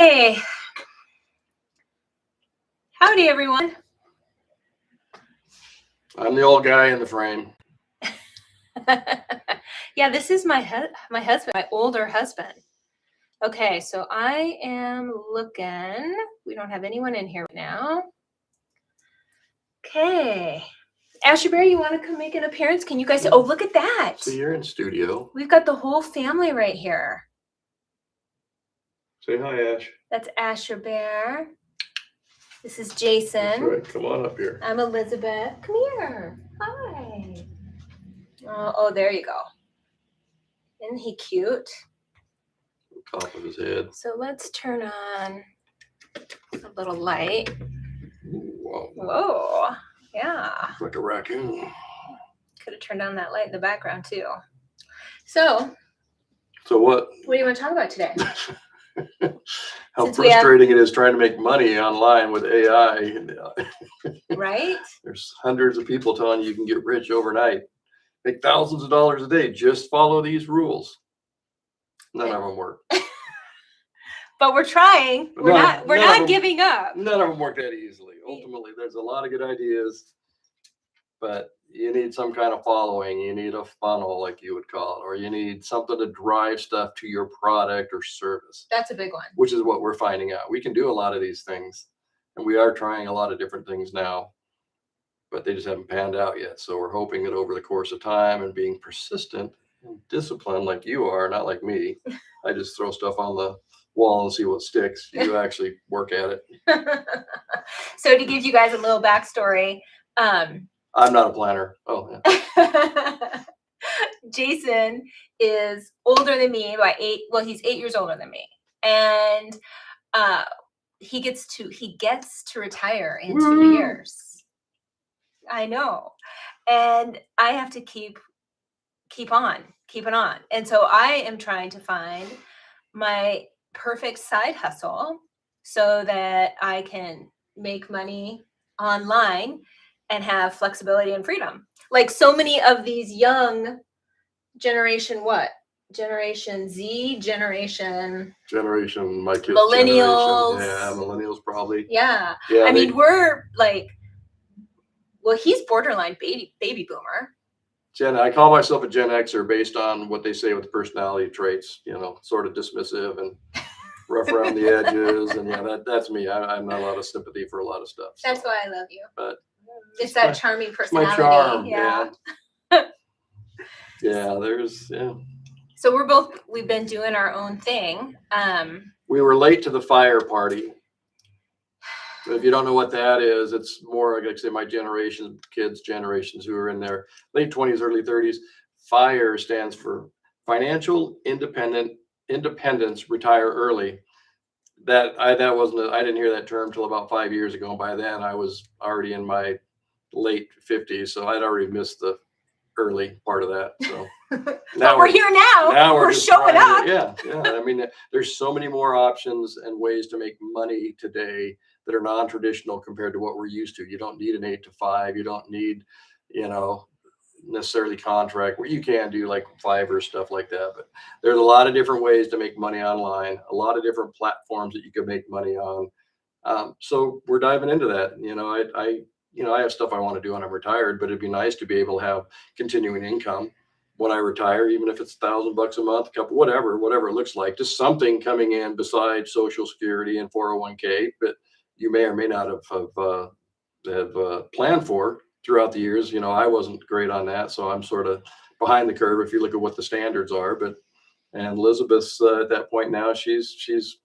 Hey, howdy everyone. I'm the old guy in the frame. Yeah, this is my husband, my older husband. Okay, so I am looking. We don't have anyone in here right now. Okay. Ashley Bear, you want to come make an appearance? Can you guys? Oh, look at that. So you're in studio. We've got the whole family right here. Say hi, Ash. That's Asher Bear. This is Jason. That's right. Come on up here. I'm Elizabeth. Come here. Hi. Oh, there you go. Isn't he cute? Top of his head. So let's turn on a little light. Whoa. Whoa. Yeah. Looks like a raccoon. Could have turned on that light in the background too. So what? What do you want to talk about today? How frustrating it is trying to make money online with AI. Right? There's hundreds of people telling you can get rich overnight. Make thousands of dollars a day. Just follow these rules. None of them work. But we're trying. We're not giving up. None of them work that easily. Ultimately, there's a lot of good ideas, but you need some kind of following. You need a funnel, like you would call it, or you need something to drive stuff to your product or service. That's a big one. Which is what we're finding out. We can do a lot of these things, and we are trying a lot of different things now, but they just haven't panned out yet. So we're hoping that over the course of time and being persistent and disciplined like you are, not like me, I just throw stuff on the wall and see what sticks. You actually work at it. So to give you guys a little backstory, I'm not a planner. Oh, yeah. Jason is older than me by 8. Well, he's 8 years older than me, and he gets to retire in 2 years. I know, and I have to keep it on, and so I am trying to find my perfect side hustle so that I can make money online and have flexibility and freedom. Like so many of these young generation Z, my kids' millennials. Generation. Yeah, millennials probably. Yeah. I mean, we're like, well, he's borderline baby boomer. I call myself a Gen Xer based on what they say with personality traits, sort of dismissive and rough around the edges. And yeah, that's me. I'm not a lot of sympathy for a lot of stuff. So. That's why I love you. But it's that charming personality. My charm. Yeah. Yeah. So we've been doing our own thing. We were late to the fire party. If you don't know what that is, it's more like, say, my generation, kids' generations who are in their late 20s, early 30s. FIRE stands for Financial Independence, Retire Early. I didn't hear that term till about 5 years ago. And by then I was already in my late 50s, so I'd already missed the early part of that. So now we're here now. Now we're showing up. Yeah. I mean, there's so many more options and ways to make money today that are non-traditional compared to what we're used to. You don't need an 8 to 5. You don't need, necessarily contract, where you can do like Fiverr, stuff like that. But there's a lot of different ways to make money online, a lot of different platforms that you can make money on. So we're diving into that. I have stuff I want to do when I'm retired, but it'd be nice to be able to have continuing income when I retire, even if it's $1,000 a month, whatever it looks like, just something coming in besides Social Security and 401k that you may or may not have planned for throughout the years. I wasn't great on that, so I'm sort of behind the curve if you look at what the standards are. And Elizabeth's at that point now. She's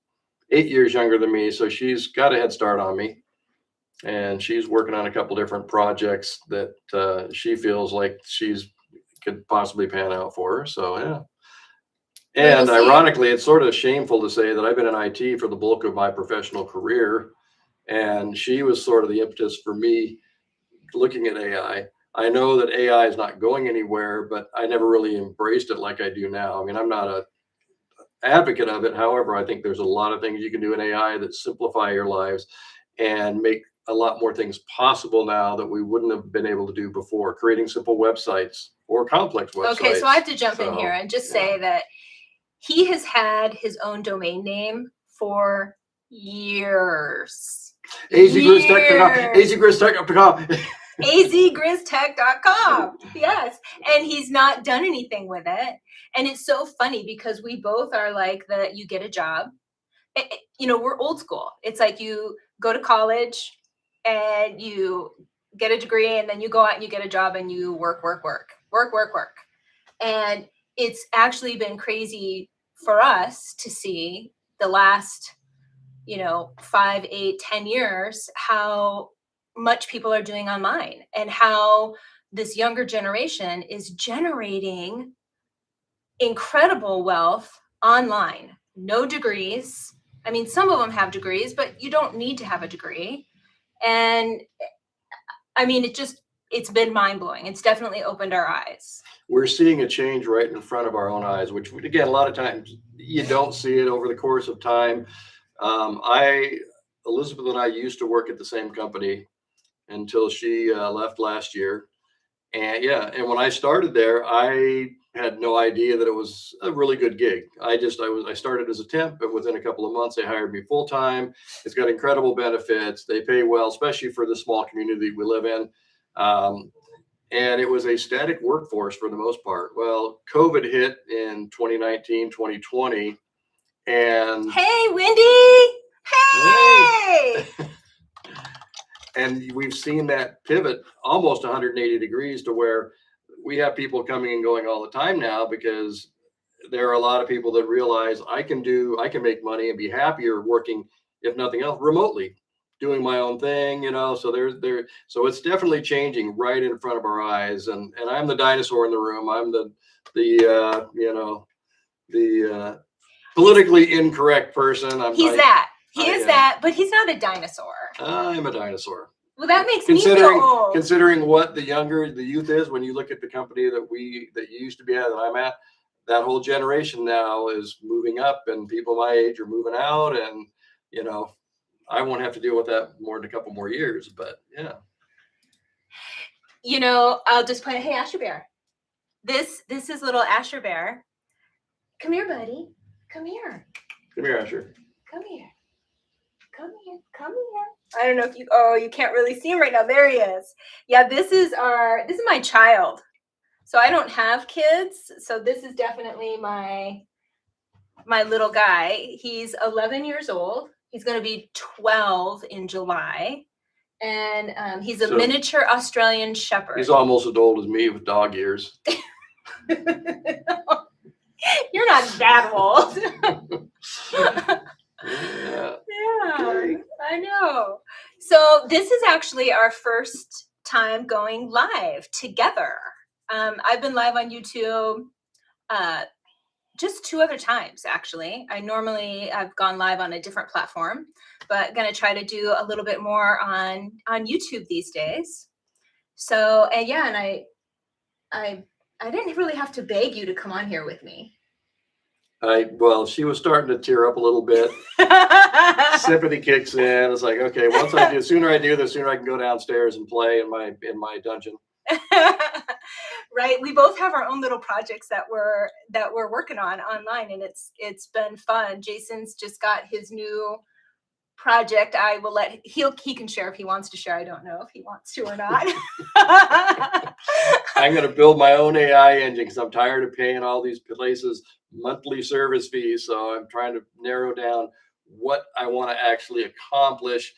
8 years younger than me, so she's got a head start on me. And she's working on a couple different projects that she feels like could possibly pan out for her. So yeah. And ironically, it's sort of shameful to say that I've been in IT for the bulk of my professional career, and she was sort of the impetus for me looking at AI. I know that AI is not going anywhere, but I never really embraced it like I do now. I mean, I'm not an advocate of it. However, I think there's a lot of things you can do in AI that simplify your lives and make a lot more things possible now that we wouldn't have been able to do before, creating simple websites or complex websites. Okay, so I have to jump in here and just say that he has had his own domain name for Years. azgriztech.com. azgriztech.com. azgriztech.com. Yes. And he's not done anything with it. And it's so funny because we both are like you get a job. We're old school. It's like you go to college and you get a degree and then you go out and you get a job and you work. And it's actually been crazy for us to see the last, 5, 8, 10 years, how much people are doing online and how this younger generation is generating incredible wealth online. No degrees. I mean, some of them have degrees, but you don't need to have a degree. And I mean, it's been mind blowing. It's definitely opened our eyes. We're seeing a change right in front of our own eyes, which again, a lot of times you don't see it over the course of time. Elizabeth and I used to work at the same company until she left last year. And yeah, and when I started there, I had no idea that it was a really good gig. I started as a temp, but within a couple of months, they hired me full time. It's got incredible benefits. They pay well, especially for the small community we live in. And it was a static workforce for the most part. Well, COVID hit in 2019, 2020. And hey, Wendy. Hey. And we've seen that pivot almost 180 degrees to where we have people coming and going all the time now, because there are a lot of people that realize I can make money and be happier working, if nothing else, remotely, doing my own thing, so it's definitely changing right in front of our eyes. And I'm the dinosaur in the room. I'm the politically incorrect person. He is that, but he's not a dinosaur. I'm a dinosaur. Well, that makes me feel old. Considering what the youth is, when you look at the company that you used to be at, that I'm at, that whole generation now is moving up, and people my age are moving out, and I won't have to deal with that more than a couple more years. But yeah. I'll just point. Hey, Asher Bear. This is little Asher Bear. Come here, buddy. Come here. Come here, Asher. Come here. Come here. Come here. I don't know if you can't really see him right now. There he is. Yeah, this is my child. So I don't have kids. So this is definitely my little guy. He's 11 years old. He's going to be 12 in July. And he's a miniature Australian Shepherd. He's almost as old as me with dog ears. You're not that old. Yeah. Yeah, I know. So this is actually our first time going live together. I've been live on YouTube just 2 other times, actually. I've gone live on a different platform, but going to try to do a little bit more on YouTube these days. So, and yeah, and I didn't really have to beg you to come on here with me. Well, she was starting to tear up a little bit. Sympathy kicks in. It's like, okay, the sooner I do, the sooner I can go downstairs and play in my dungeon. Right. We both have our own little projects that we're working on online, and it's been fun. Jason's just got his new project. I will he can share if he wants to share. I don't know if he wants to or not. I'm going to build my own AI engine because I'm tired of paying all these places monthly service fees. So I'm trying to narrow down what I want to actually accomplish.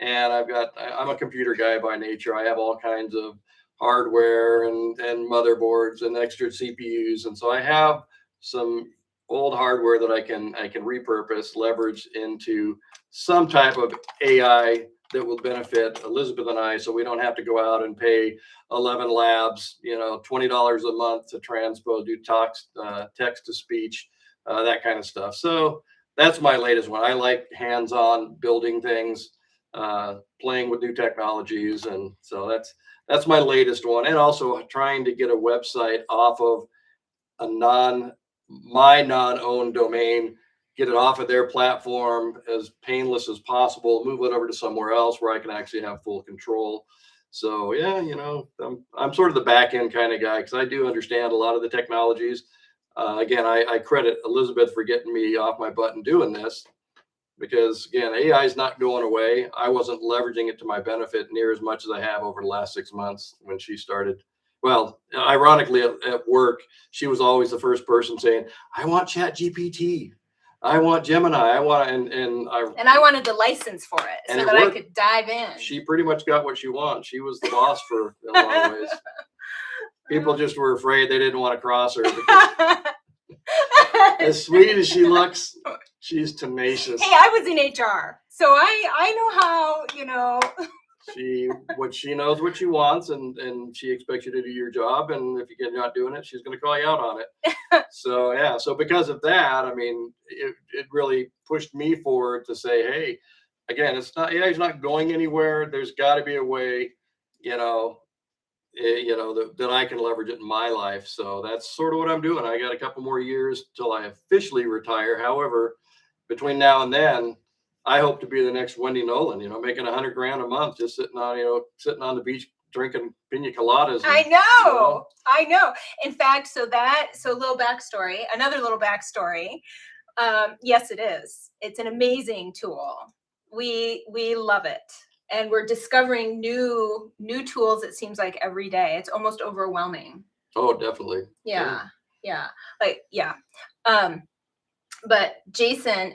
And I'm a computer guy by nature. I have all kinds of hardware and motherboards and extra CPUs. And so I have some old hardware that I can repurpose, leverage into some type of AI that will benefit Elizabeth and I, so we don't have to go out and pay 11 labs, $20 a month to transpose, do text to speech, that kind of stuff. So that's my latest one. I like hands-on building things, playing with new technologies, and so that's my latest one. And also trying to get a website off of my non-owned domain, get it off of their platform as painless as possible, move it over to somewhere else where I can actually have full control. So yeah, I'm sort of the back end kind of guy, because I do understand a lot of the technologies. Again, I credit Elizabeth for getting me off my butt and doing this, because again, AI is not going away. I wasn't leveraging it to my benefit near as much as I have over the last 6 months when she started. Well, ironically, at work, she was always the first person saying, "I want Chat GPT. I want Gemini. I want," and I wanted the license for it so that I could dive in. She pretty much got what she wants. She was the boss for in a lot of ways. People just were afraid, they didn't want to cross her because as sweet as she looks, she's tenacious. Hey, I was in HR, so I know how, She knows what she wants, and she expects you to do your job, and if you're not doing it, she's going to call you out on it. So yeah, so because of that, I mean, it really pushed me forward to say, hey, again, AI's not going anywhere. There's got to be a way, that I can leverage it in my life. So that's sort of what I'm doing. I got a couple more years till I officially retire. However, between now and then, I hope to be the next Wendy Nolan, making $100,000 a month, just sitting on the beach drinking pina coladas. I know. In fact, so another little backstory. Yes, it is. It's an amazing tool. We love it. And we're discovering new tools, it seems like every day. It's almost overwhelming. Oh, definitely. Yeah. But Jason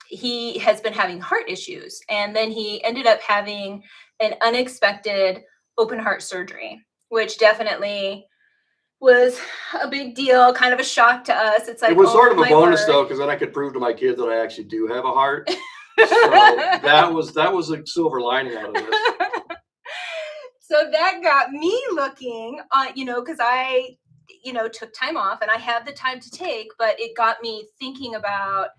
he has been having heart issues, and then he ended up having an unexpected open heart surgery, which definitely was a big deal, kind of a shock to us. It's like, it was sort of a bonus though, because then I could prove to my kids that I actually do have a heart. So that was a silver lining out of this. So that got me looking, because I, took time off, and I had the time to take, but it got me thinking about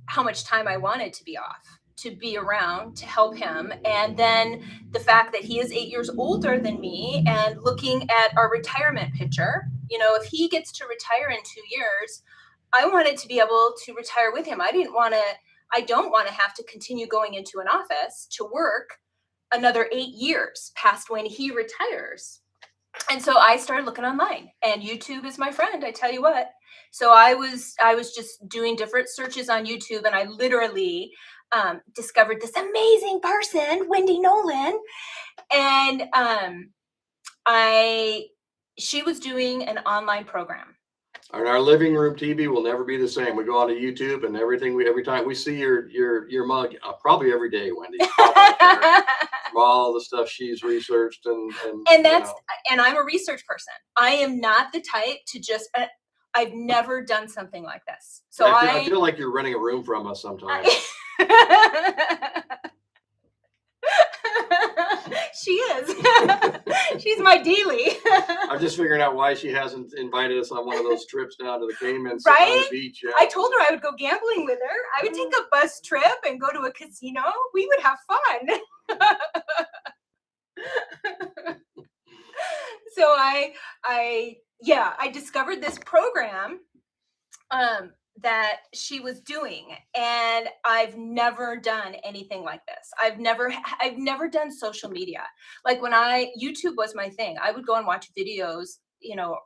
how much time I wanted to be off, to be around, to help him. And then the fact that he is 8 years older than me, and looking at our retirement picture, if he gets to retire in 2 years, I wanted to be able to retire with him. I don't want to have to continue going into an office to work another 8 years past when he retires. And so I started looking online, and YouTube is my friend, I tell you what. So I was just doing different searches on YouTube, and I literally discovered this amazing person, Wendy Nolan, and she was doing an online program. And our living room TV will never be the same. We go onto YouTube, and every time we see your mug, probably every day, Wendy, from all the stuff she's researched and I'm a research person. I am not the type to just. I've never done something like this. So I feel like you're renting a room from us sometimes. She is. She's my daily. I'm just figuring out why she hasn't invited us on one of those trips down to the Caymans, right? On the beach. Yeah. I told her I would go gambling with her. I would take a bus trip and go to a casino. We would have fun. So I discovered this program that she was doing, and I've never done anything like this. I've never done social media. Like YouTube was my thing. I would go and watch videos,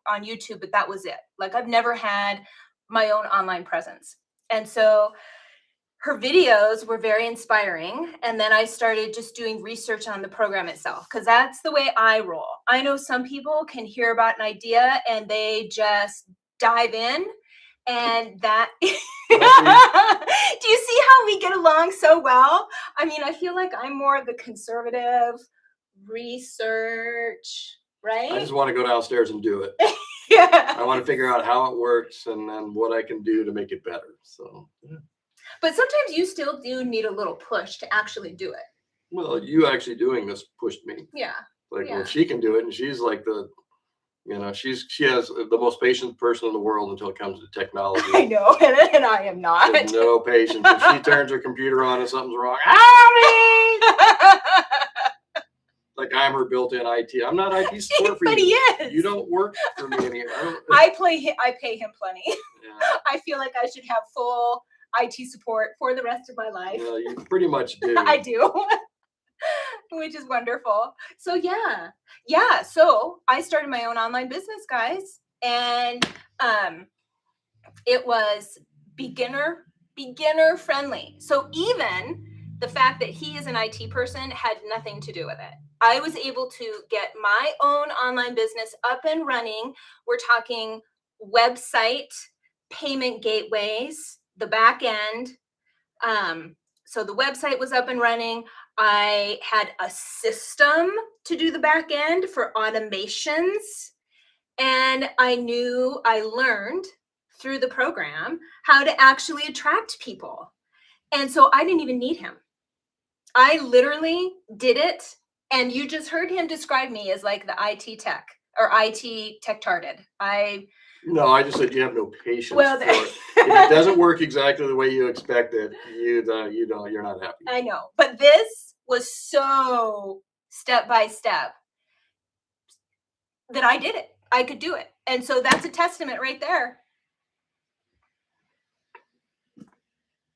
on YouTube, but that was it. Like I've never had my own online presence. And so her videos were very inspiring. And then I started just doing research on the program itself, because that's the way I roll. I know some people can hear about an idea and they just dive in. And that, do you see how we get along so well? I mean, I feel like I'm more of the conservative research, right? I just want to go downstairs and do it. Yeah. I want to figure out how it works and then what I can do to make it better. So, yeah. But sometimes you still do need a little push to actually do it. Well, you actually doing this pushed me. Yeah. Like, well, she can do it, and she's like she has the most patient person in the world until it comes to technology. I know, and I am not. No patience. If she turns her computer on and something's wrong, like I'm her built-in IT. I'm not IT support for you. But he is. You don't work for me anymore. I pay him plenty. Yeah. I feel like I should have full IT support for the rest of my life. Yeah, you pretty much do. I do. Which is wonderful. So yeah. So I started my own online business, guys, and it was beginner beginner friendly. So even the fact that he is an IT person had nothing to do with it. I was able to get my own online business up and running. We're talking website, payment gateways, the back end. So the website was up and running. I had a system to do the back end for automations. And I learned through the program how to actually attract people. And so I didn't even need him. I literally did it. And you just heard him describe me as like the IT tech or IT tech tarded. No, I just said you have no patience Well, for it. If it doesn't work exactly the way you expect it, you're not happy. I know, but this was so step by step that I did it. I could do it. And so that's a testament right there.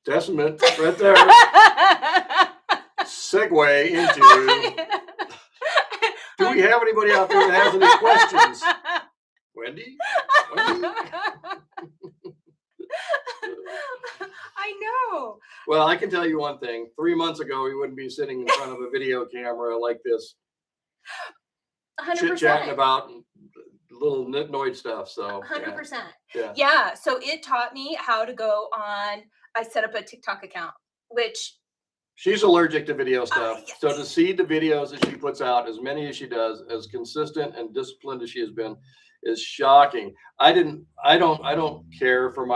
Testament right there. Segue into, do we have anybody out there that has any questions? Wendy? I know. Well, I can tell you one thing. 3 months ago, we wouldn't be sitting in front of a video camera like this, 100%. chit-chatting about little nitnoid stuff. So 100%. Yeah. Yeah. So it taught me how to go on. I set up a TikTok account, which she's allergic to video stuff. Yes. So to see the videos that she puts out, as many as she does, as consistent and disciplined as she has been, is shocking. I don't care for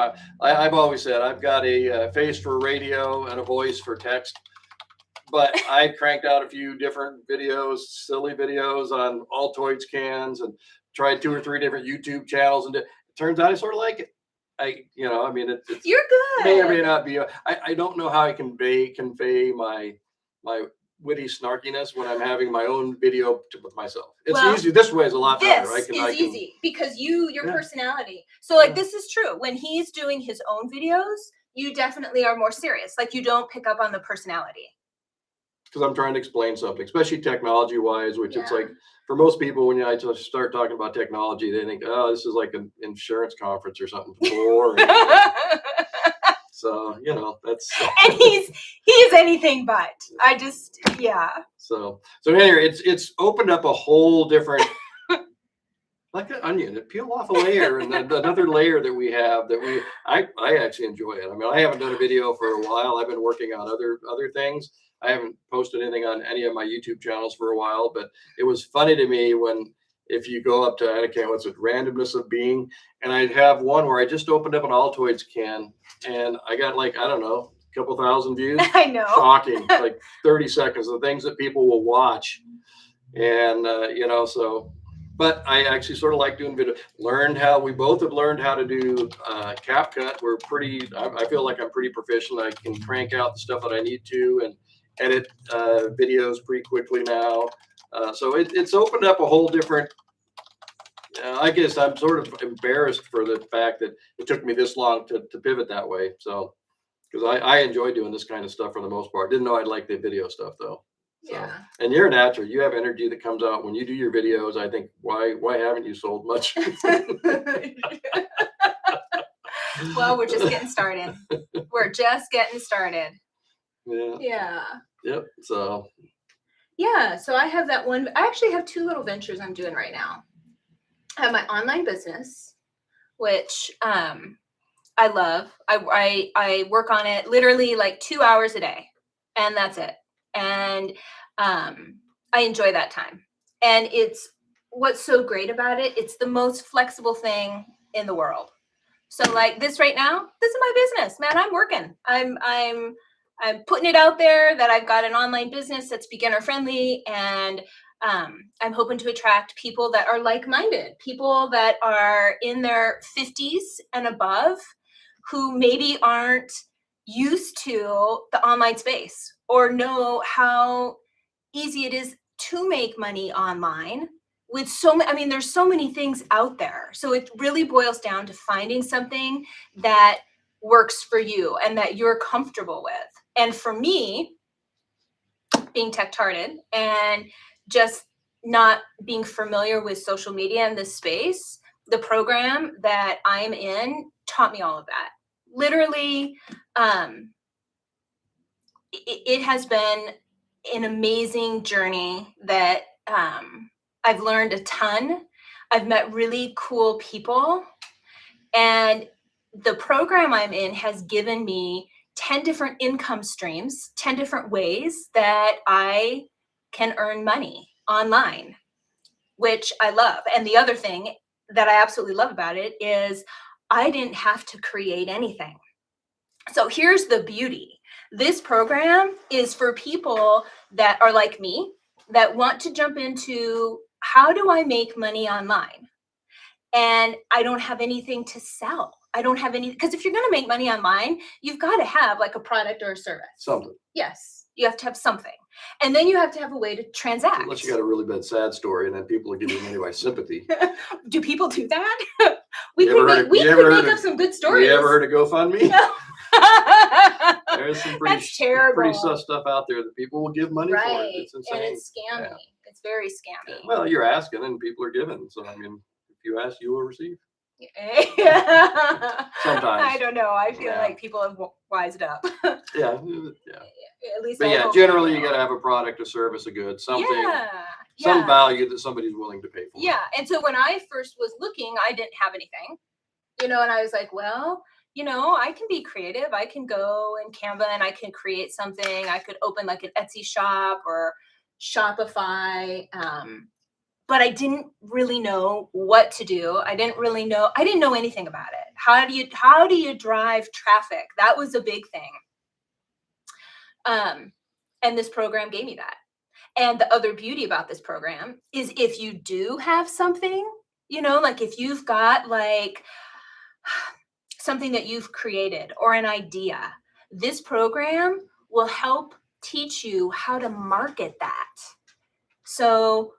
I've always said I've got a face for radio and a voice for text, but I cranked out a few different videos, silly videos on Altoids cans, and tried 2 or 3 different YouTube channels, and it turns out I sort of like it. It's you're good. May or may not be. I don't know how I convey my witty snarkiness when I'm having my own video with myself. It's easy. This way is a lot better. Easy because your Yeah. personality. So like this is true. When he's doing his own videos, you definitely are more serious. Like you don't pick up on the personality. Because I'm trying to explain something, especially technology wise, which it's Yeah. like for most people, when I just start talking about technology, they think, oh, this is like an insurance conference or something boring. So, that's And he's anything but. So anyway, it's opened up a whole different, like an onion, it peel off a layer, and then another layer that we have I actually enjoy it. I mean, I haven't done a video for a while. I've been working on other things. I haven't posted anything on any of my YouTube channels for a while, but it was funny to me if you go up to, I can't, what's it, randomness of being, and I'd have one where I just opened up an Altoids can and I got like, I don't know, a couple thousand views. I know. Shocking. Like 30 seconds, the things that people will watch. And, but I actually sort of like doing video. We both have learned how to do CapCut. I feel like I'm pretty proficient. I can crank out the stuff that I need to and edit videos pretty quickly now. So it's opened up a whole different, I guess I'm sort of embarrassed for the fact that it took me this long to pivot that way. So, because I enjoy doing this kind of stuff for the most part. Didn't know I'd like the video stuff though. So, yeah. And you're natural. You have energy that comes out when you do your videos. I think, why haven't you sold much? Well, we're just getting started. Yeah. Yeah. Yep. So. Yeah. So I have that one. I actually have 2 little ventures I'm doing right now. I have my online business, which I love. I work on it literally like 2 hours a day, and that's it. And I enjoy that time. And what's so great about it. It's the most flexible thing in the world. So like this right now, this is my business, man. I'm working. I'm putting it out there that I've got an online business that's beginner friendly, and I'm hoping to attract people that are like-minded, people that are in their 50s and above, who maybe aren't used to the online space or know how easy it is to make money online with there's so many things out there. So it really boils down to finding something that works for you and that you're comfortable with. And for me, being tech-tarded and just not being familiar with social media in this space, the program that I'm in taught me all of that. Literally, It has been an amazing journey that I've learned a ton. I've met really cool people, and the program I'm in has given me 10 different income streams, 10 different ways that I can earn money online, which I love. And the other thing that I absolutely love about it is I didn't have to create anything. So here's the beauty. This program is for people that are like me, that want to jump into how do I make money online? And I don't have anything to sell. I don't have any, because if you're going to make money online, you've got to have like a product or a service. Something. Yes, you have to have something. And then you have to have a way to transact. Unless you got a really bad sad story, and then people are giving you anyway sympathy. Do people do that? We You could ever make, heard of- we you could ever make heard up of- some good stories. You ever heard of GoFundMe? No. There's some pretty, That's terrible. pretty sus stuff out there that people will give money for. Right. It's insane. And it's scammy. Yeah. It's very scammy. Well, you're asking, and people are giving. So I mean, if you ask, you will receive. Sometimes. I don't know. I feel Yeah. like people have wised up. Yeah. At least But I yeah, hope generally they you do. got to have a product, a service, a good, something, Yeah. some yeah. value that somebody's willing to pay for. Yeah. And so when I first was looking, I didn't have anything, and I was like, well, I can be creative. I can go in Canva and I can create something. I could open like an Etsy shop or Shopify. But I didn't really know what to do. I didn't know anything about it. How do you drive traffic? That was a big thing. And this program gave me that. And the other beauty about this program is if you do have something, like if you've got like something that you've created or an idea, this program will help teach you how to market that. So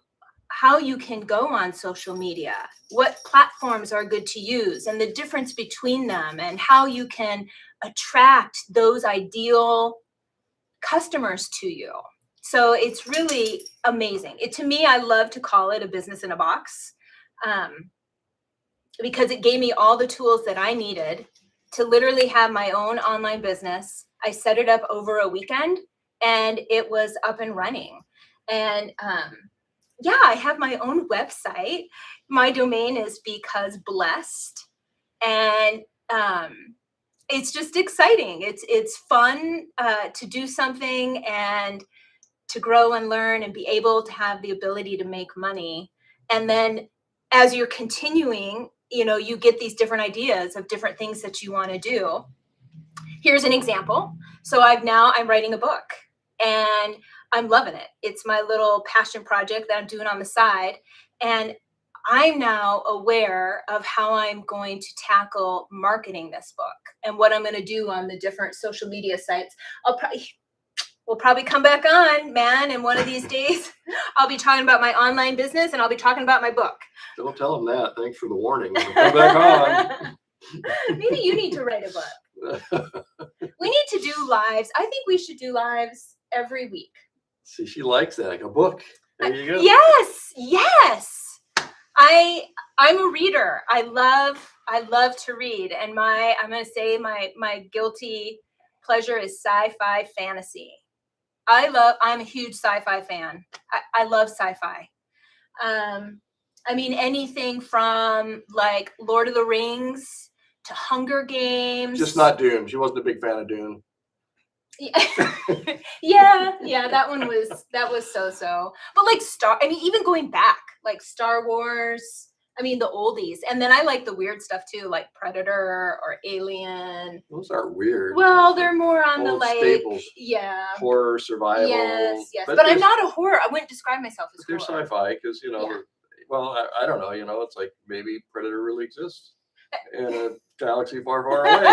how you can go on social media, what platforms are good to use, and the difference between them, and how you can attract those ideal customers to you. So it's really amazing. To me, I love to call it a business in a box, because it gave me all the tools that I needed to literally have my own online business. I set it up over a weekend and it was up and running. And yeah, I have my own website. My domain is Because Blessed. And it's just exciting. It's fun to do something and to grow and learn and be able to have the ability to make money. And then as you're continuing, you get these different ideas of different things that you want to do. Here's an example. So I'm writing a book and I'm loving it. It's my little passion project that I'm doing on the side. And I'm now aware of how I'm going to tackle marketing this book and what I'm going to do on the different social media sites. We'll probably come back on, man, and one of these days I'll be talking about my online business and I'll be talking about my book. Don't tell them that. Thanks for the warning. We'll come back on. Maybe you need to write a book. We need to do lives. I think we should do lives every week. See, she likes that. Like a book. There you go. Yes. I'm a reader. I love to read. And I'm going to say my guilty pleasure is sci-fi fantasy. I'm a huge sci-fi fan. I love sci-fi. I mean, anything from like Lord of the Rings to Hunger Games. Just not Dune. She wasn't a big fan of Dune. Yeah, that was so. But like even going back, like Star Wars, I mean the oldies. And then I like the weird stuff too, like Predator or Alien. Those are weird. Well, they're more on the old like staples. Yeah. Horror, survival. Yes. But I'm not a horror. I wouldn't describe myself as They're horror. sci-fi because Yeah. well, I don't know. It's like maybe Predator really exists in a galaxy far, far away.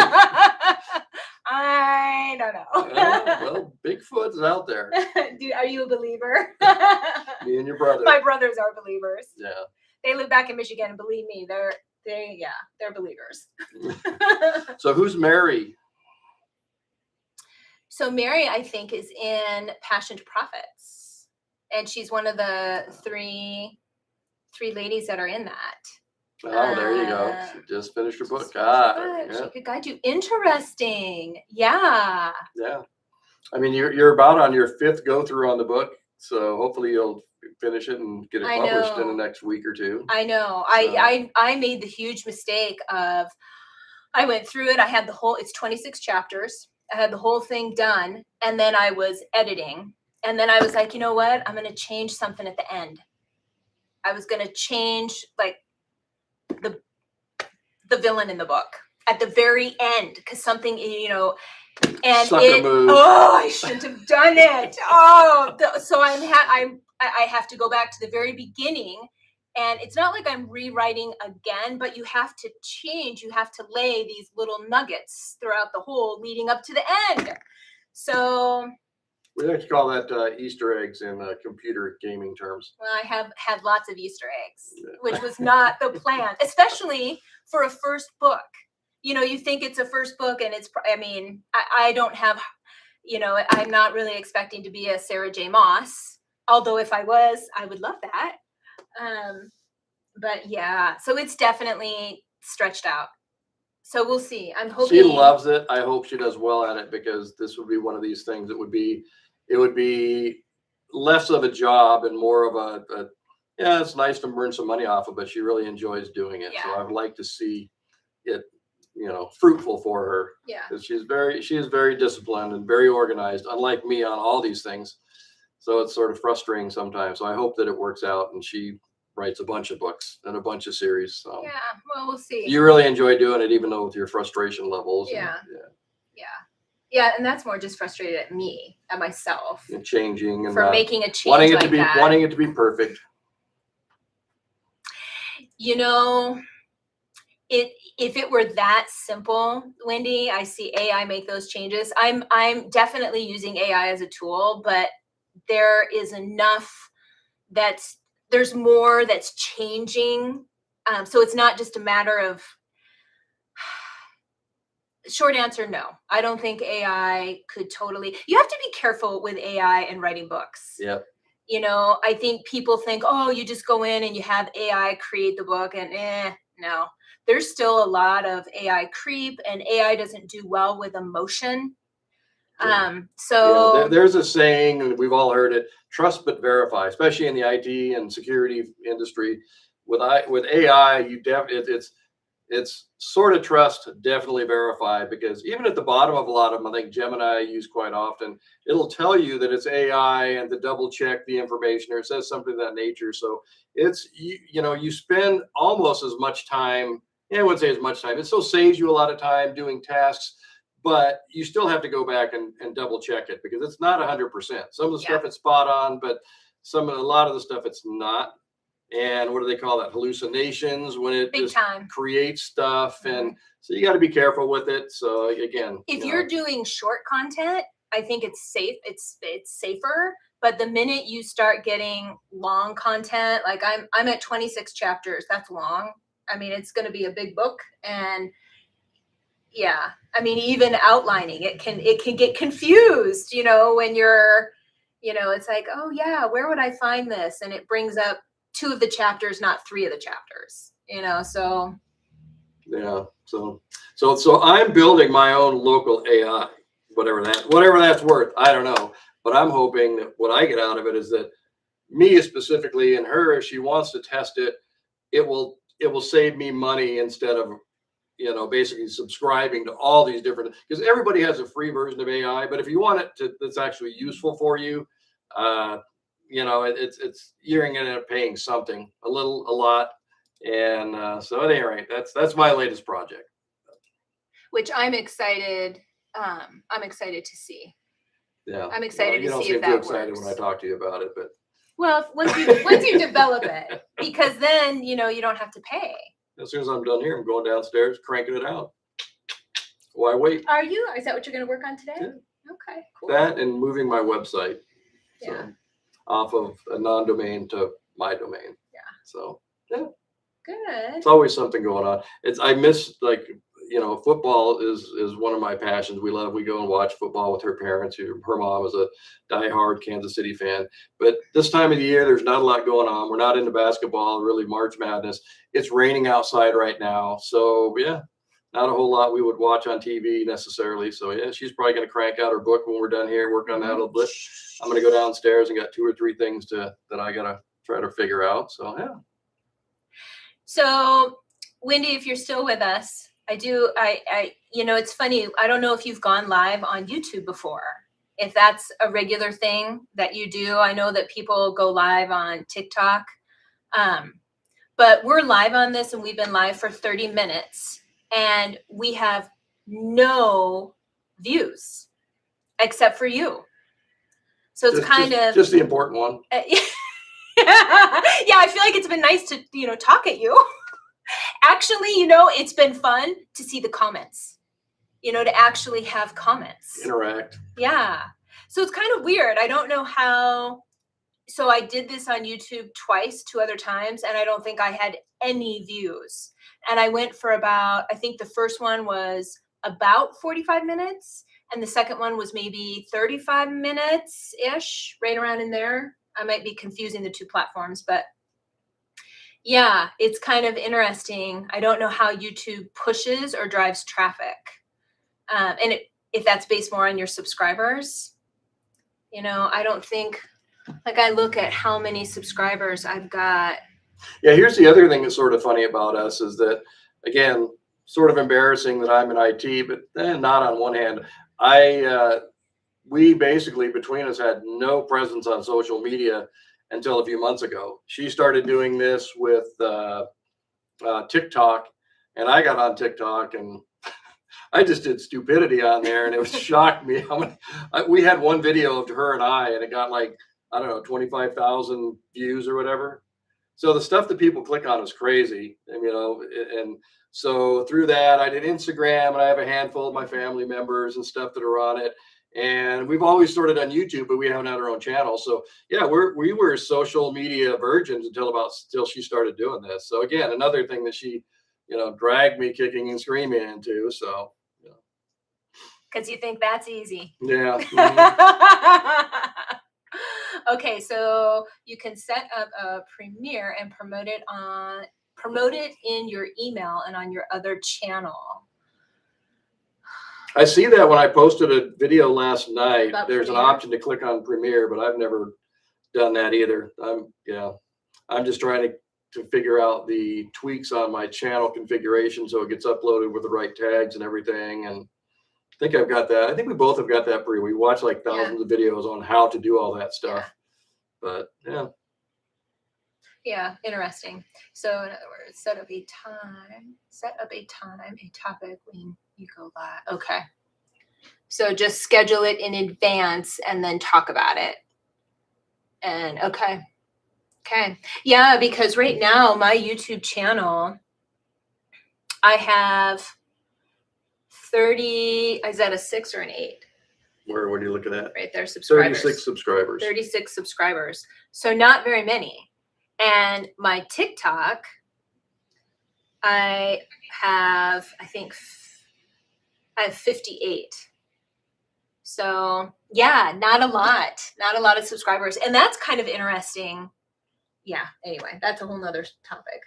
I don't know. Well, Bigfoot's out there. Are you a believer? Me and your brother. My brothers are believers. Yeah. They live back in Michigan, and believe me, they're believers. So who's Mary? So Mary, I think, is in Passion to Profits, and she's one of the three ladies that are in that. Oh, there you go. Uh, She just finished her book. Just finished Ah, her book. yeah, She could guide you. Interesting. Yeah. yeah. I mean, you're about on your 5th go through on the book, so hopefully you'll finish it and get it I published in the know. next week or 2. I know. So I made the huge mistake of I went through it. I had the whole, it's 26 chapters. I had the whole thing done. And then I was editing. And then I was like, you know what? I'm going to change something at the end. I was going to change like the villain in the book at the very end because something, and sucker it, move. oh, I shouldn't have done it. Oh, so I have to go back to the very beginning. And it's not like I'm rewriting again, but you have to change. You have to lay these little nuggets throughout the whole leading up to the end. So, We like to call that Easter eggs in computer gaming terms. well, I have had lots of Easter eggs, Yeah. which was not the plan, especially for a first book. You think it's a first book and I don't have, I'm not really expecting to be a Sarah J. Maas, although if I was, I would love that. But yeah, so it's definitely stretched out. So we'll see. I'm hoping She loves it. I hope she does well at it because this would be one of these things that it would be less of a job and more of a yeah, it's nice to earn some money off of, but she really enjoys doing it. So Yeah. I'd like to see it, fruitful for her. Yeah. Because she is very disciplined and very organized, unlike me on all these things. So it's sort of frustrating sometimes. So I hope that it works out and she writes a bunch of books and a bunch of series. So Yeah. Well, we'll see. you really enjoy doing it, even though with your frustration levels. Yeah. Yeah. Yeah, and that's more just frustrated at me, at myself, And changing and for making a change wanting it like to be that. wanting it to be perfect. If it were that simple, Wendy, I see AI make those changes. I'm definitely using AI as a tool, but there is enough there's more that's changing. So it's not just a matter of, short answer, no. I don't think AI could totally, you have to be careful with AI and writing books. Yep. I think people think, oh, you just go in and you have AI create the book and no. There's still a lot of AI creep and AI doesn't do well with emotion. So there's a saying, and we've all heard it: trust but verify. Especially in the IT and security industry, with AI, it's sort of trust, definitely verify, because even at the bottom of a lot of them, I think Gemini I use quite often, it'll tell you that it's AI and to double check the information, or it says something of that nature. So it's you spend almost as much time. I wouldn't say as much time. It still saves you a lot of time doing tasks, but you still have to go back and double check it because it's not 100%. Some of the stuff it's spot on, but a lot of the stuff it's not. And what do they call that? Hallucinations, when it big just time creates stuff. And so you got to be careful with it. So again, if you're doing short content, I think it's safe. It's safer. But the minute you start getting long content, like I'm at 26 chapters, that's long. I mean, it's going to be a big book, and yeah, I mean, even outlining it can get confused, when you're, it's like, oh yeah, where would I find this? And it brings up 2 of the chapters, not 3 of the chapters, so. Yeah. So I'm building my own local AI, whatever that's worth. I don't know, but I'm hoping that what I get out of it is that me specifically and her, if she wants to test it, it will save me money instead of, basically subscribing to all these different, because everybody has a free version of AI, but if you want it that's actually useful for you, it's you're going to end up paying something, a lot. And so at any rate, that's my latest project. Which I'm excited to see. Yeah. I'm excited to see if that works. You don't seem too excited when I talk to you about it, but. Well, once you develop it, because then, you don't have to pay. As soon as I'm done here, I'm going downstairs, cranking it out. Why wait? Are you? Is that what you're going to work on today? Yeah. Okay, cool. That and moving my website. Yeah. So, off of a non-domain to my domain. Yeah. So, yeah. Good. It's always something going on. I miss, like, you know, football is one of my passions. We go and watch football with her parents. Her mom is a diehard Kansas City fan. But this time of the year, there's not a lot going on. We're not into basketball, really March Madness. It's raining outside right now. So yeah, not a whole lot we would watch on TV necessarily. So yeah, she's probably going to crank out her book when we're done here, work on that a little bit. I'm going to go downstairs and got 2 or 3 things that I got to try to figure out. So yeah. So Wendy, if you're still with us, you know, it's funny. I don't know if you've gone live on YouTube before, if that's a regular thing that you do. I know that people go live on TikTok, but we're live on this and we've been live for 30 minutes and we have no views except for you. So it's just the important one. Yeah, I feel like it's been nice to, you know, talk at you. Actually, you know, it's been fun to see the comments, you know, to actually have comments. Interact. Yeah. So it's kind of weird. I don't know how. So I did this on YouTube twice, 2 other times, and I don't think I had any views. And I went for about, I think the first one was about 45 minutes, and the second one was maybe 35 minutes-ish, right around in there. I might be confusing the 2 platforms, but yeah, it's kind of interesting. I don't know how YouTube pushes or drives traffic. And if that's based more on your subscribers, you know, I don't think, like I look at how many subscribers I've got. Yeah, here's the other thing that's sort of funny about us is that, again, sort of embarrassing that I'm in IT, but not on one hand. We basically, between us, had no presence on social media until a few months ago. She started doing this with TikTok, and I got on TikTok, and I just did stupidity on there, and it was shocked me how many. We had one video of her and I, and it got like, I don't know, 25,000 views or whatever. So the stuff that people click on is crazy, and you know, and so through that, I did Instagram, and I have a handful of my family members and stuff that are on it. And we've always sort of done YouTube, but we haven't had our own channel. So yeah, we were social media virgins until she started doing this. So again, another thing that she, you know, dragged me kicking and screaming into. So you know. Because you think that's easy. Yeah. Mm-hmm. Okay, so you can set up a Premiere and promote it in your email and on your other channel. I see that when I posted a video last night, there's an Premiere? option to click on Premiere, but I've never done that either. I'm just trying to figure out the tweaks on my channel configuration so it gets uploaded with the right tags and everything. And I think I've got that. I think we both have got that we watch like thousands of videos on how to do all that stuff. Yeah. But yeah. Yeah, interesting. So in other words, set up a topic when you go live. Okay. So just schedule it in advance and then talk about it. And okay. Yeah, because right now my YouTube channel, I have 30, is that a 6 or an 8? What are you looking at? Right there, subscribers. 36 subscribers. 36 subscribers. So not very many. And my TikTok, I have 58. So yeah, not a lot of subscribers. And that's kind of interesting. Yeah, anyway, that's a whole nother topic.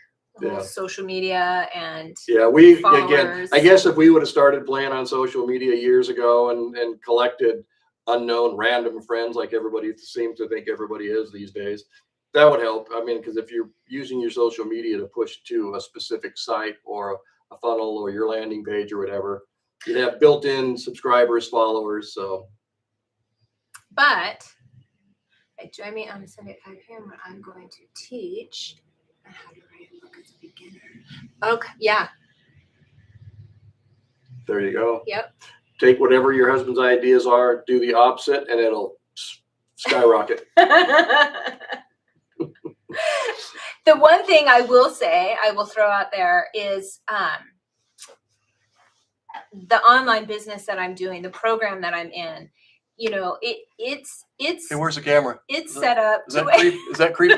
Social media and again, I guess if we would have started playing on social media years ago and collected unknown random friends like everybody seems to think everybody is these days, that would help. I mean, because if you're using your social media to push to a specific site or a funnel or your landing page or whatever, you'd have built-in subscribers, followers. So, but join me on Sunday at 5 p.m. where I'm going to teach how to write a book as a beginner. Okay, yeah. There you go. Yep. Take whatever your husband's ideas are, do the opposite, and it'll skyrocket. The one thing I will throw out there is the online business that I'm doing, the program that I'm in. You know, it's. Hey, where's the camera? It's set up. Is that creepy?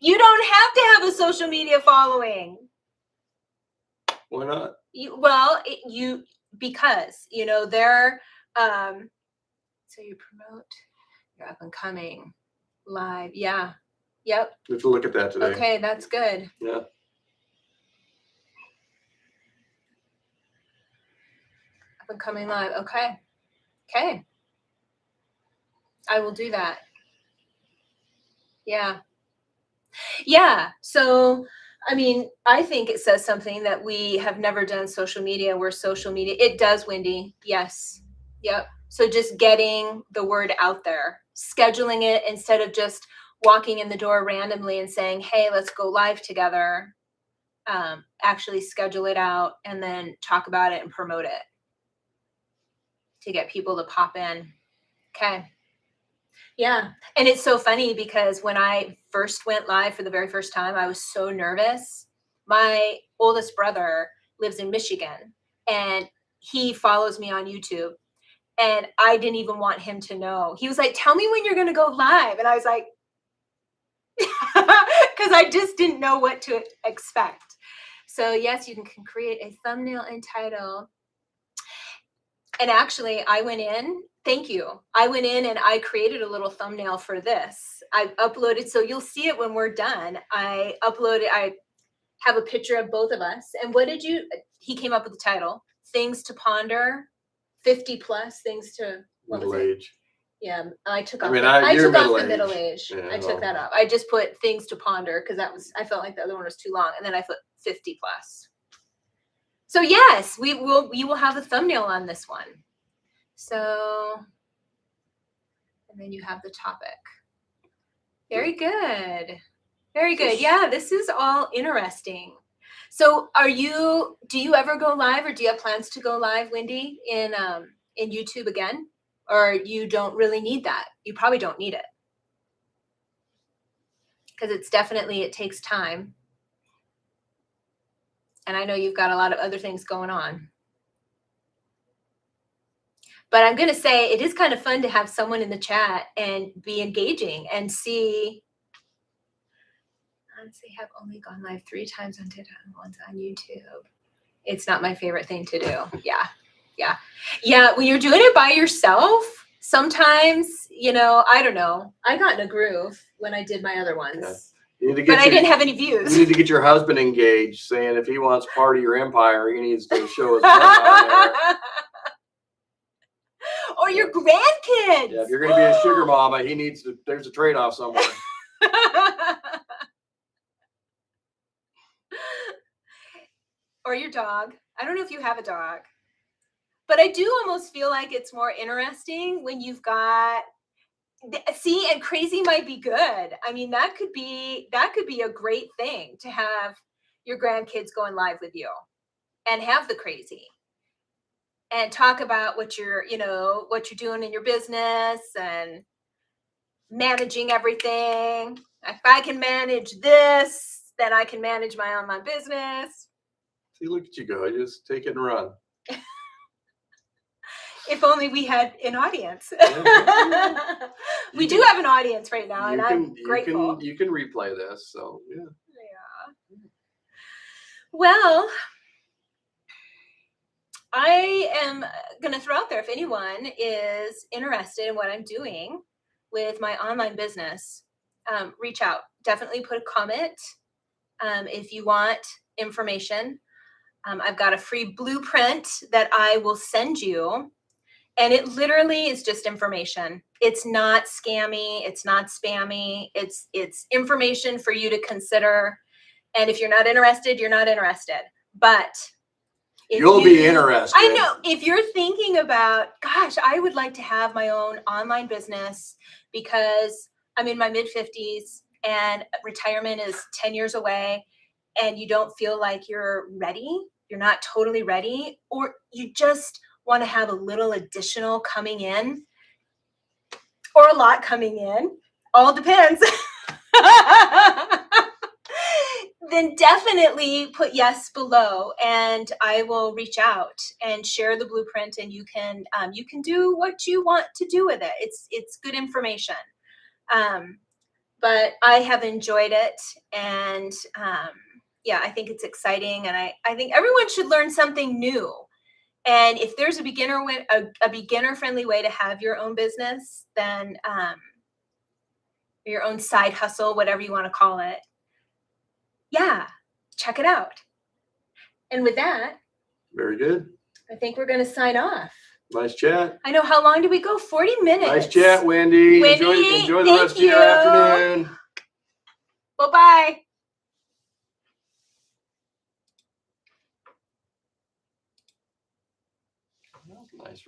You don't have to have a social media following. Why not? Because they're so you promote your up and coming live. Yeah. Yep. We have to look at that today. Okay, that's good. Yeah. Up and coming live. Okay. Okay. I will do that. Yeah. Yeah. So, I mean, I think it says something that we have never done social media. We're social media. It does, Wendy. Yes. Yep. So just getting the word out there, scheduling it instead of just walking in the door randomly and saying, hey, let's go live together. Actually schedule it out and then talk about it and promote it to get people to pop in. Okay. Yeah. And it's so funny because when I first went live for the very first time, I was so nervous. My oldest brother lives in Michigan and he follows me on YouTube. And I didn't even want him to know. He was like, tell me when you're going to go live. And I was like, because I just didn't know what to expect. So yes, you can create a thumbnail and title. And actually, I went in. Thank you. I went in and I created a little thumbnail for this. I uploaded, so you'll see it when we're done. I have a picture of both of us. And he came up with the title, Things to Ponder, 50 plus, things to, Middle age. Yeah, I took off. I took off the age. middle age. Yeah, I took that off. I just put things to ponder because I felt like the other one was too long, and then I put 50 plus. So yes, we will have a thumbnail on this one. So, and then you have the topic. Very good. Very good. Yeah, this is all interesting. So do you ever go live or do you have plans to go live, Wendy, in YouTube again? Or you don't really need that? You probably don't need it. Because it takes time. And I know you've got a lot of other things going on. But I'm going to say it is kind of fun to have someone in the chat and be engaging and see. Honestly, have only gone live 3 times on TikTok and once on YouTube. It's not my favorite thing to do. Yeah. When you're doing it by yourself, sometimes, I don't know. I got in a groove when I did my other ones. Yeah. I didn't have any views. You need to get your husband engaged, saying if he wants part of your empire, he needs to show his butt out there. Or your grandkids. Yeah, if you're going to be a sugar mama, there's a trade-off somewhere. Or your dog. I don't know if you have a dog. But I do almost feel like it's more interesting when you've got, and crazy might be good. I mean, that could be a great thing to have your grandkids going live with you and have the crazy and talk about what you're doing in your business and managing everything. If I can manage this, then I can manage my online business. See, look at you go. Just take it and run. If only we had an audience. We do have an audience right now, and I'm grateful. You can replay this, so yeah. Yeah. Well, I am going to throw out there, if anyone is interested in what I'm doing with my online business, reach out. Definitely put a comment if you want information. I've got a free blueprint that I will send you. And it literally is just information. It's not scammy. It's not spammy. It's information for you to consider. And if you're not interested, you're not interested. But you'll be interested. I know. If you're thinking about, gosh, I would like to have my own online business because I'm in my mid-50s and retirement is 10 years away and you don't feel like you're ready, you're not totally ready, or you just want to have a little additional coming in or a lot coming in, all depends, then definitely put yes below and I will reach out and share the blueprint and you can do what you want to do with it. It's good information. but I have enjoyed it. And yeah, I think it's exciting. And I think everyone should learn something new. And if there's a beginner friendly way to have your own business, then your own side hustle, whatever you want to call it, yeah, check it out. And with that, Very good. I think we're going to sign off. Nice chat. I know. How long did we go? 40 minutes. Nice chat, Wendy. Wendy, Enjoy the thank rest of your you. afternoon. Bye-bye. Nice.